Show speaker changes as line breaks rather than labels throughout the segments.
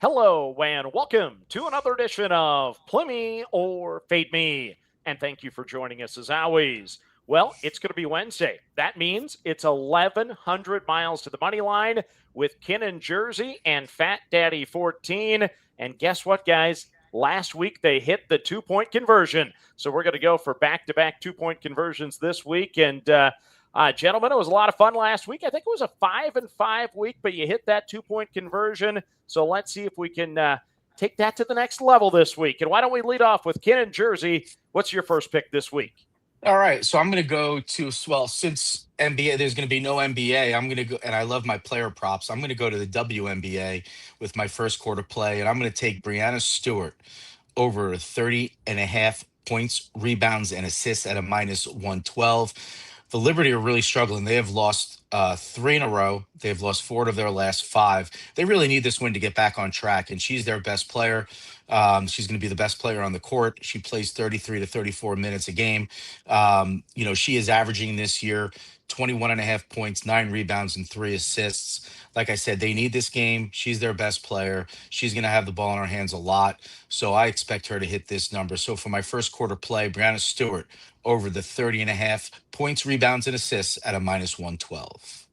Hello, and welcome to another edition of Play Me or Fade Me. And thank you for joining us as always. Well, it's going to be Wednesday. That means it's 1,100 miles to the money line with Ken in Jersey and FatDaddy14. And guess what, guys? Last week they hit the 2-point conversion. So we're going to go for back-to-back 2-point conversions this week. And gentlemen, it was a lot of fun last week. I think it was a 5-5 week, but you hit that 2-point conversion. So let's see if we can take that to the next level this week. And why don't we lead off with Ken in Jersey? What's your first pick this week?
All right, so I'm going to go to, well, since NBA, there's going to be no NBA, I'm going to go, and I love my player props. I'm going to go to the WNBA with my first quarter play, and I'm going to take Breanna Stewart over 30.5 points, rebounds, and assists at a minus 112. The Liberty are really struggling. They have lost three in a row. They've lost four of their last five. They really need this win to get back on track, and she's their best player. She's going to be the best player on the court. She plays 33 to 34 minutes a game. She is averaging this year 21.5 points, 9 rebounds, and 3 assists. Like I said, they need this game. She's their best player. She's going to have the ball in her hands a lot. So I expect her to hit this number. So for my first quarter play, Breanna Stewart over the 30.5 points, rebounds, and assists at a minus 112.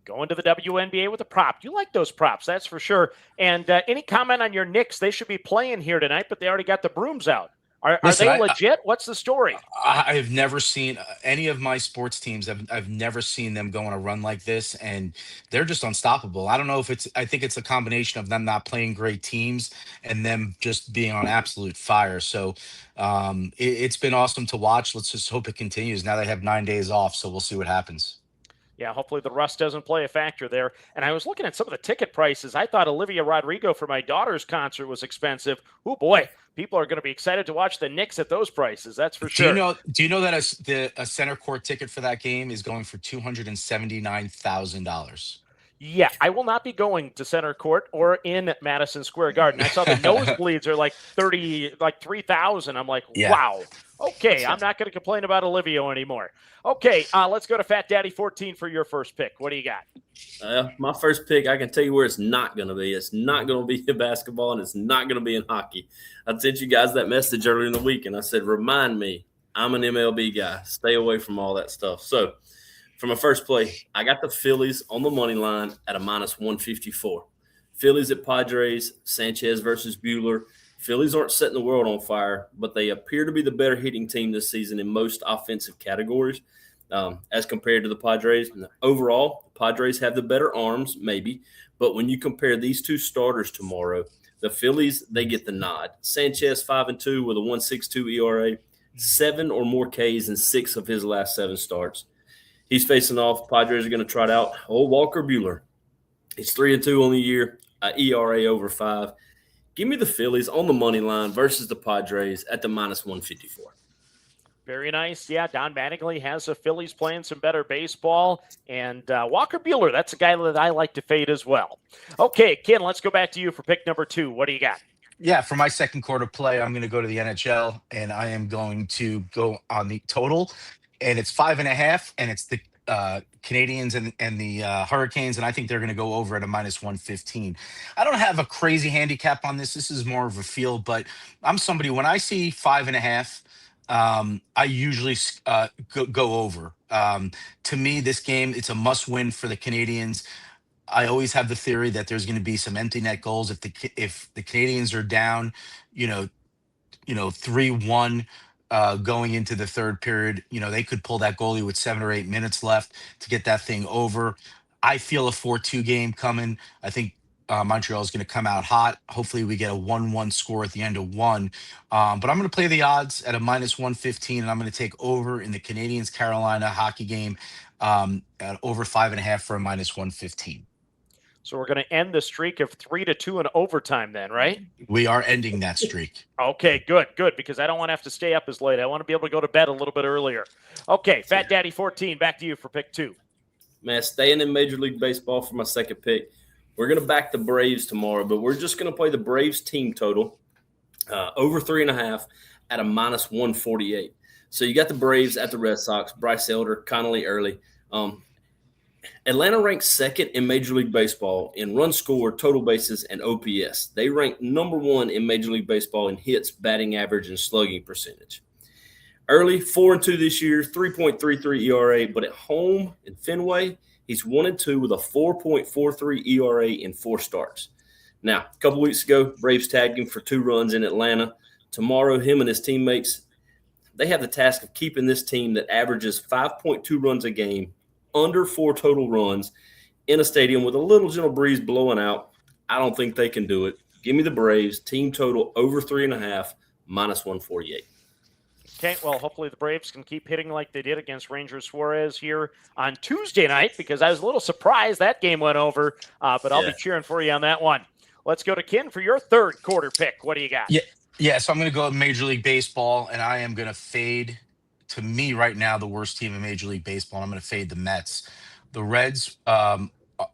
Going to the WNBA with a prop. You like those props, that's for sure. And any comment on your Knicks? They should be playing here tonight, but they already got the brooms out. Are they legit? What's the story?
I have never seen any of my sports teams. I've never seen them go on a run like this, and they're just unstoppable. I don't know if I think it's a combination of them not playing great teams and them just being on absolute fire. So it's been awesome to watch. Let's just hope it continues. Now they have 9 days off, so we'll see what happens.
Yeah, hopefully the rust doesn't play a factor there. And I was looking at some of the ticket prices. I thought Olivia Rodrigo for my daughter's concert was expensive. Oh boy, people are going to be excited to watch the Knicks at those prices. That's for sure.
Do you know that a center court ticket for that game is going for $279,000?
Yeah, I will not be going to center court or in Madison Square Garden. I saw the nosebleeds are like 3,000. I'm like,
Yeah.
wow. Okay, I'm not going to complain about Olivia anymore. Okay, let's go to FatDaddy14 for your first pick. What do you got?
My first pick, I can tell you where it's not going to be. It's not going to be in basketball, and it's not going to be in hockey. I sent you guys that message earlier in the week, and I said, remind me, I'm an MLB guy. Stay away from all that stuff. So for my first play, I got the Phillies on the money line at a minus 154. Phillies at Padres, Sanchez versus Buehler. Phillies aren't setting the world on fire, but they appear to be the better hitting team this season in most offensive categories as compared to the Padres. Overall, the Padres have the better arms, maybe, but when you compare these two starters tomorrow, the Phillies, they get the nod. Sanchez 5-2 with a 1.62 ERA, 7 or more Ks in 6 of his last 7 starts. He's facing off. Padres are going to trot out old Walker Buehler. He's 3-2 on the year, ERA over 5. Give me the Phillies on the money line versus the Padres at the minus 154.
Very nice. Yeah, Don Mattingly has the Phillies playing some better baseball. And Walker Buehler, that's a guy that I like to fade as well. Okay, Ken, let's go back to you for pick number 2. What do you got?
Yeah, for my second quarter play, I'm going to go to the NHL, and I am going to go on the total, and it's 5.5, and it's the Canadians and the Hurricanes, and I think they're going to go over at a minus 115. I don't have a crazy handicap on this. This is more of a feel, but I'm somebody, when I see 5.5, I usually go over. To me, this game, it's a must win for the Canadians. I always have the theory that there's going to be some empty net goals if the Canadians are down, 3-1 going into the third period. They could pull that goalie with 7 or 8 minutes left to get that thing over. I feel a 4-2 game coming. I think Montreal is going to come out hot. Hopefully we get a 1-1 score at the end of one. But I'm going to play the odds at a minus 115, and I'm going to take over in the Canadians-Carolina hockey game at over 5.5 for a minus 115.
So we're going to end the streak of 3-2 in overtime then, right?
We are ending that streak.
Okay, good, because I don't want to have to stay up as late. I want to be able to go to bed a little bit earlier. Okay, FatDaddy14, back to you for pick 2.
Man, staying in Major League Baseball for my second pick. We're going to back the Braves tomorrow, but we're just going to play the Braves team total over 3.5 at a minus 148. So you got the Braves at the Red Sox, Bryce Elder, Connolly early. Atlanta ranks second in Major League Baseball in runs scored, total bases, and OPS. They rank number 1 in Major League Baseball in hits, batting average, and slugging percentage. Early, 4-2 this year, 3.33 ERA, but at home in Fenway, he's 1-2 with a 4.43 ERA in 4 starts. Now, a couple weeks ago, Braves tagged him for 2 runs in Atlanta. Tomorrow, him and his teammates, they have the task of keeping this team that averages 5.2 runs a game, under 4 total runs, in a stadium with a little gentle breeze blowing out. I don't think they can do it. Give me the Braves, team total over 3.5, -148.
Okay, well, hopefully the Braves can keep hitting like they did against Ranger Suarez here on Tuesday night, because I was a little surprised that game went over, but I'll be cheering for you on that one. Let's go to Ken for your third quarter pick. What do you got?
Yeah. So I'm going to go Major League Baseball, and I am going to fade, to me right now, the worst team in Major League Baseball. And I'm going to fade the Mets. The Reds, I'm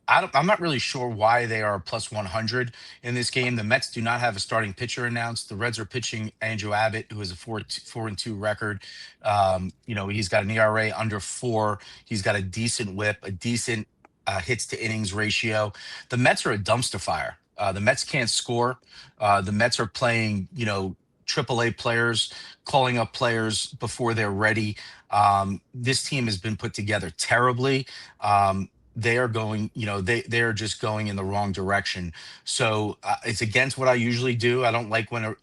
not really sure why they are +100 in this game. The Mets do not have a starting pitcher announced. The Reds are pitching Andrew Abbott, who has a 4-2 record. He's got an ERA under 4. He's got a decent whip, a decent hits to innings ratio. The Mets are a dumpster fire. The Mets can't score. The Mets are playing, AAA players, calling up players before they're ready. This team has been put together terribly. They are going, they are just going in the wrong direction. So it's against what I usually do. I don't like when a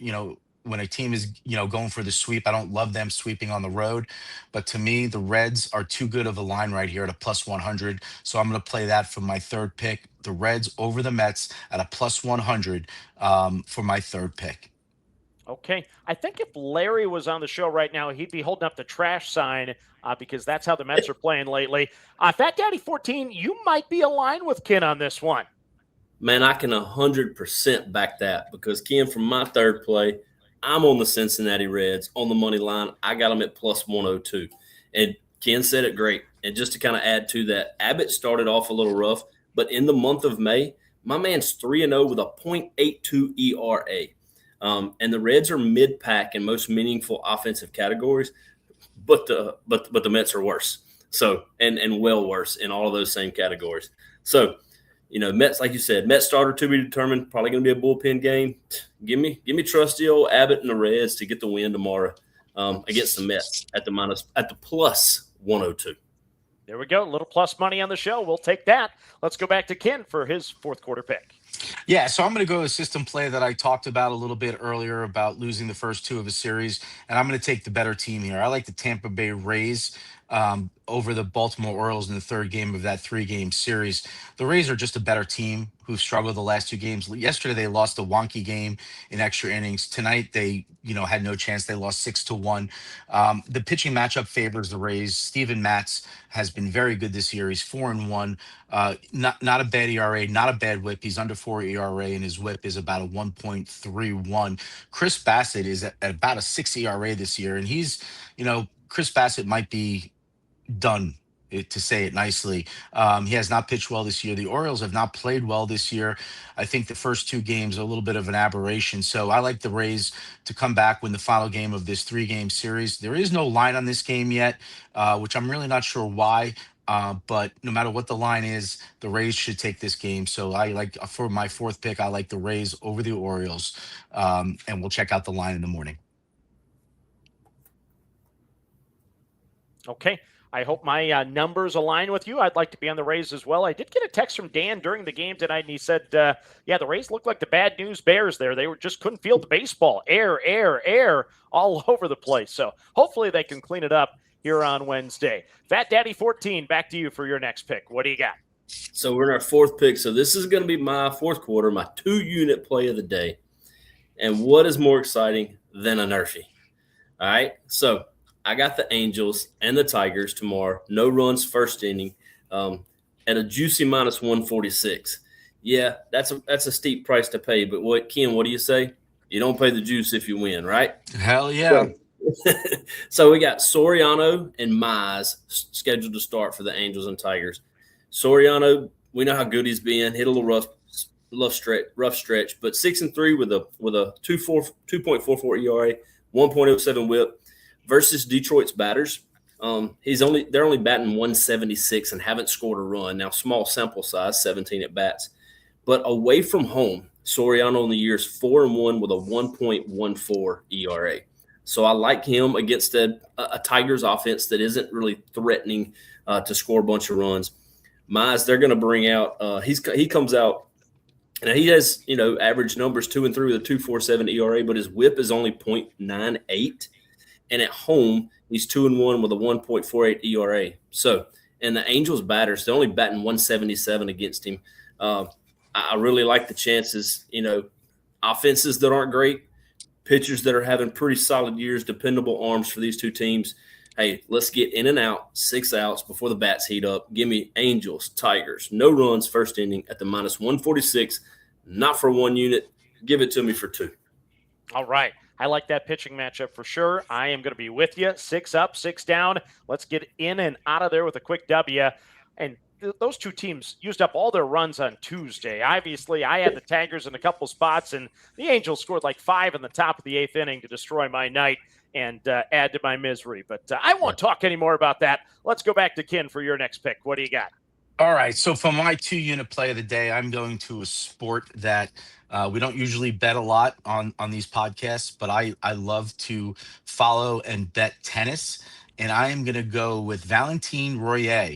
team is, going for the sweep. I don't love them sweeping on the road. But to me, the Reds are too good of a line right here at a +100. So I'm going to play that for my third pick. The Reds over the Mets at a +100 for my third pick.
Okay. I think if Larry was on the show right now, he'd be holding up the trash sign because that's how the Mets are playing lately. FatDaddy14, you might be aligned with Ken on this one.
Man, I can 100% back that, because Ken, from my third play, I'm on the Cincinnati Reds on the money line. I got them at +102. And Ken said it great. And just to kind of add to that, Abbott started off a little rough, but in the month of May, my man's 3-0 with a .82 ERA. And the Reds are mid-pack in most meaningful offensive categories, but the Mets are worse. So and well worse in all of those same categories. So, Mets, like you said, Mets starter to be determined. Probably going to be a bullpen game. Give me trusty old Abbott and the Reds to get the win tomorrow against the Mets at the +102.
There we go. A little plus money on the show. We'll take that. Let's go back to Ken for his fourth quarter pick.
Yeah, so I'm going to go a system play that I talked about a little bit earlier about losing the first 2 of a series, and I'm going to take the better team here. I like the Tampa Bay Rays over the Baltimore Orioles in the third game of that 3-game series. The Rays are just a better team who've struggled the last 2 games. Yesterday, they lost a wonky game in extra innings. Tonight, they had no chance. They lost 6-1. The pitching matchup favors the Rays. Steven Matz has been very good this year. He's 4-1. Not a bad ERA, not a bad whip. He's under 4 ERA, and his whip is about a 1.31. Chris Bassett is at about a 6 ERA this year, and he's, Chris Bassett might be done, to say it nicely. He has not pitched well this year. The Orioles have not played well this year. I think the first 2 games are a little bit of an aberration. So I like the Rays to come back, win the final game of this 3-game series. There is no line on this game yet, which I'm really not sure why. But no matter what the line is, the Rays should take this game. So I like, for my fourth pick, I like the Rays over the Orioles. And we'll check out the line in the morning.
Okay. I hope my numbers align with you. I'd like to be on the Rays as well. I did get a text from Dan during the game tonight, and he said, the Rays look like the bad news Bears there. They just couldn't field the baseball. Air all over the place. So hopefully they can clean it up here on Wednesday. FatDaddy14, back to you for your next pick. What do you got?
So we're in our fourth pick. So this is going to be my fourth quarter, my 2-unit play of the day. And what is more exciting than a NRFI? All right. So I got the Angels and the Tigers tomorrow. No runs first inning at a juicy -146. Yeah, that's a steep price to pay. But Ken, what do you say? You don't pay the juice if you win, right?
Hell yeah.
So we got Soriano and Mize scheduled to start for the Angels and Tigers. Soriano, we know how good he's been. Hit a little rough stretch, but 6-3 with a 2.44 ERA, 1.07 WHIP versus Detroit's batters. They're only batting 176 and haven't scored a run. Now, small sample size, 17 at bats. But away from home, Soriano on the year is 4-1 with a 1.14 ERA. So I like him against a Tigers offense that isn't really threatening to score a bunch of runs. Mize, they're going to bring out. He comes out. Now he has, average numbers 2 and 3 with a 2.47 ERA, but his WHIP is only 0.98, and at home he's 2-1 with a 1.48 ERA. So, and the Angels batters, they're only batting 177 against him. I really like the chances. Offenses that aren't great, pitchers that are having pretty solid years, dependable arms for these two teams. Hey, let's get in and out, 6 outs before the bats heat up. Give me Angels, Tigers, no runs first inning at the minus 146, not for 1 unit. Give it to me for 2.
All right. I like that pitching matchup for sure. I am going to be with you. 6 up, 6 down. Let's get in and out of there with a quick W. And those two teams used up all their runs on Tuesday. Obviously, I had the Tigers in a couple spots, and the Angels scored like 5 in the top of the 8th inning to destroy my night and add to my misery. But I won't talk anymore about that. Let's go back to Ken for your next pick. What do you got?
All right. So for my 2-unit play of the day, I'm going to a sport that we don't usually bet a lot on these podcasts, but I love to follow and bet tennis. And I am going to go with Valentin Royer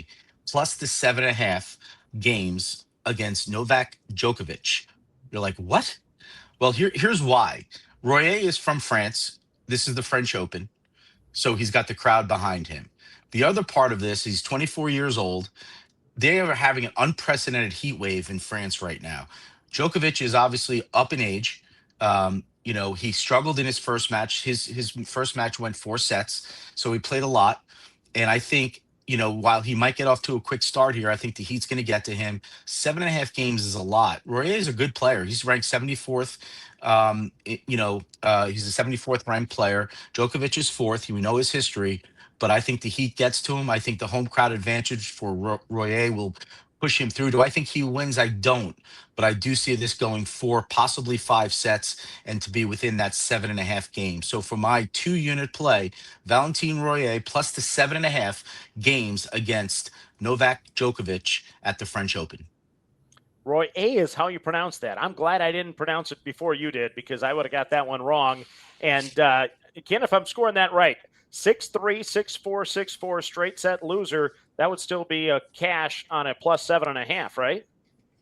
plus the 7.5 games against Novak Djokovic. You're like, what? Well, here's why. Royer is from France. This is the French Open. So he's got the crowd behind him. The other part of this, he's 24 years old. They are having an unprecedented heat wave in France right now. Djokovic is obviously up in age. He struggled in his first match. His first match went 4 sets, so he played a lot. And I think, while he might get off to a quick start here, I think the heat's going to get to him. 7.5 games is a lot. Royer is a good player. He's ranked 74th. He's a 74th ranked player. Djokovic is 4th. We know his history, but I think the heat gets to him. I think the home crowd advantage for Royer will push him through. Do I think he wins? I don't, but I do see this going 4, possibly 5 sets, and to be within that 7.5 games. So for my 2-unit play, Valentin Royer plus the 7.5 games against Novak Djokovic at the French Open.
Roy A is how you pronounce that. I'm glad I didn't pronounce it before you did, because I would have got that one wrong. And Ken, if I'm scoring that right, 6-3, 6-4, 6-4 straight set loser, that would still be a cash on a plus 7.5, right?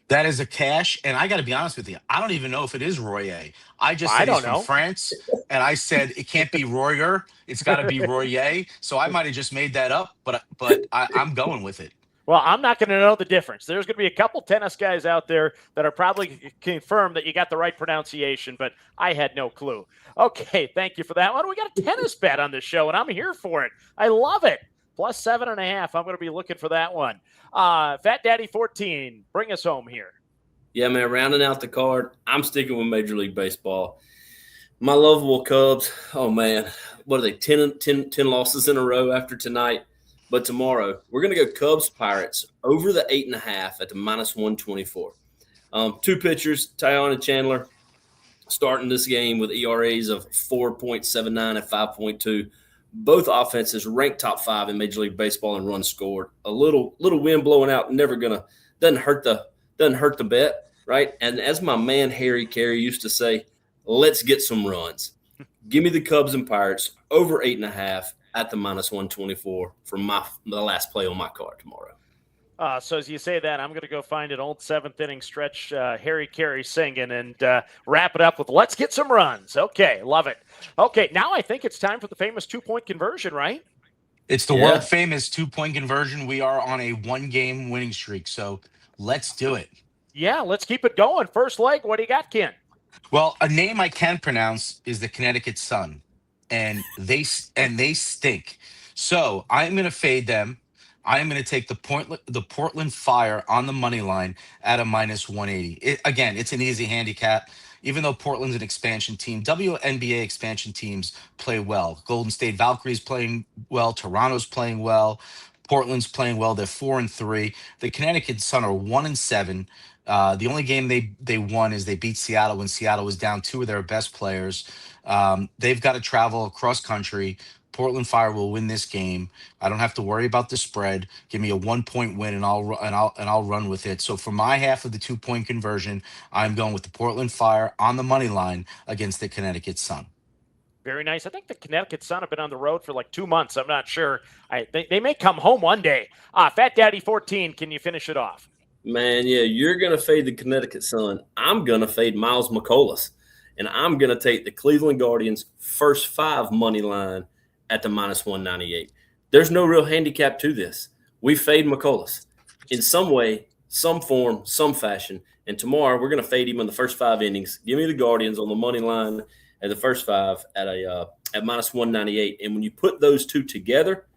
That is a cash, and I got to be honest with you. I don't even know if it is Royer. I just said he's from France, and I said it can't be Royer. It's got to be Royer. So I might have just made that up, but I'm going with it.
Well, I'm not going to know the difference. There's going to be a couple tennis guys out there that are probably confirmed that you got the right pronunciation, but I had no clue. Okay, thank you for that one. We got a tennis bet on this show, and I'm here for it. I love it. Plus 7.5. I'm going to be looking for that one. FatDaddy14, bring us home here.
Yeah, man, rounding out the card, I'm sticking with Major League Baseball. My lovable Cubs, oh, man, what are they, 10 losses in a row after tonight? But tomorrow, we're going to go Cubs-Pirates over the 8.5 at the minus 124. 2 pitchers, Tyon and Chandler, starting this game with ERAs of 4.79 and 5.2. Both offenses ranked top 5 in Major League Baseball in runs scored. A little wind blowing out, doesn't hurt the bet, right? And as my man Harry Carey used to say, let's get some runs. Give me the Cubs and Pirates over 8.5 at the minus 124 for the last play on my card tomorrow.
So as you say that, I'm going to go find an old 7th inning stretch Harry Carey singing and wrap it up with let's get some runs. Okay, love it. Okay, now I think it's time for the famous 2-point conversion, right?
It's the world famous 2-point conversion. We are on a 1-game winning streak, so let's do it.
Yeah, let's keep it going. First leg, what do you got, Ken?
Well, a name I can pronounce is the Connecticut Sun, and they stink. So I'm going to fade them. I'm going to take the Portland Fire on the money line at a minus 180. Again, it's an easy handicap. Even though Portland's an expansion team, WNBA expansion teams play well. Golden State Valkyries playing well. Toronto's playing well. Portland's playing well. They're 4-3. The Connecticut Sun are 1-7. The only game they won is they beat Seattle when Seattle was down 2 of their best players. They've got to travel across country Portland Fire will win this game. I don't have to worry about the spread. Give me a 1-point win, and I'll run with it. So for my half of the 2-point conversion, I'm going with the Portland Fire on the money line against the Connecticut Sun.
Very nice. I think the Connecticut Sun have been on the road for like 2 months. I'm not sure. They may come home one day. FatDaddy14, can you finish it off?
Man, yeah, you're going to fade the Connecticut Sun. I'm going to fade Miles McCollus, and I'm going to take the Cleveland Guardians first 5 money line at the -198. There's no real handicap to this. We fade McCollus in some way, some form, some fashion. And tomorrow we're going to fade him in the first 5 innings. Give me the Guardians on the money line at the first 5 at -198. And when you put those two together,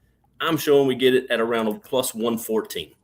I'm showing we get it at around a +114.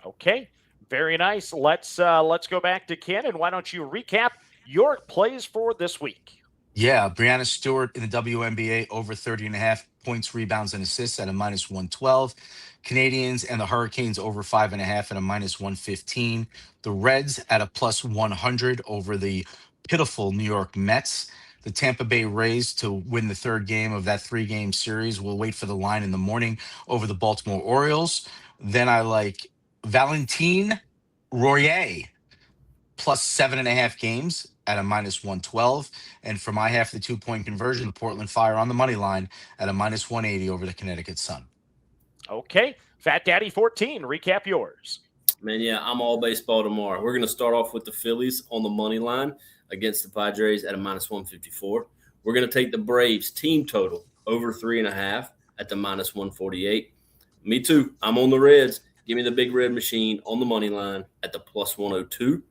Okay, very nice. Let's go back to Ken, and why don't you recap your plays for this week?
Yeah, Breanna Stewart in the WNBA over 30.5 points, rebounds, and assists at a -112. Canadians and the Hurricanes over 5.5 at a -115. The Reds at a +100 over the pitiful New York Mets. The Tampa Bay Rays to win the 3rd game of that 3-game series. We'll wait for the line in the morning over the Baltimore Orioles. Then I like Valentin Royer +7.5 games at a -112. And for my half of the 2-point conversion, the Portland Fire on the money line at a -180 over the Connecticut Sun.
Okay, FatDaddy14, recap yours.
Man, yeah, I'm all baseball tomorrow. We're going to start off with the Phillies on the money line against the Padres at a -154. We're going to take the Braves team total over 3.5 at the -148. Me too. I'm on the Reds. Give me the big red machine on the money line at the +102.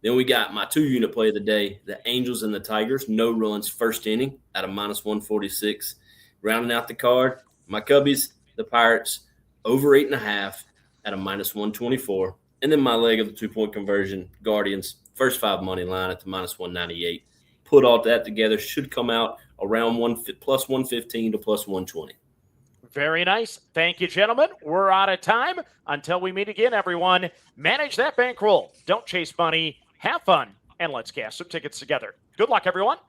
Then we got my 2-unit play of the day, the Angels and the Tigers, no runs first inning at a -146. Rounding out the card, my Cubbies, the Pirates, over 8.5 at a+124. And then my leg of the 2-point conversion, Guardians, first 5 money line at the -198. Put all that together, should come out around +115 to +120.
Very nice. Thank you, gentlemen. We're out of time. Until we meet again, everyone, manage that bankroll. Don't chase money. Have fun. And let's gas some tickets together. Good luck, everyone.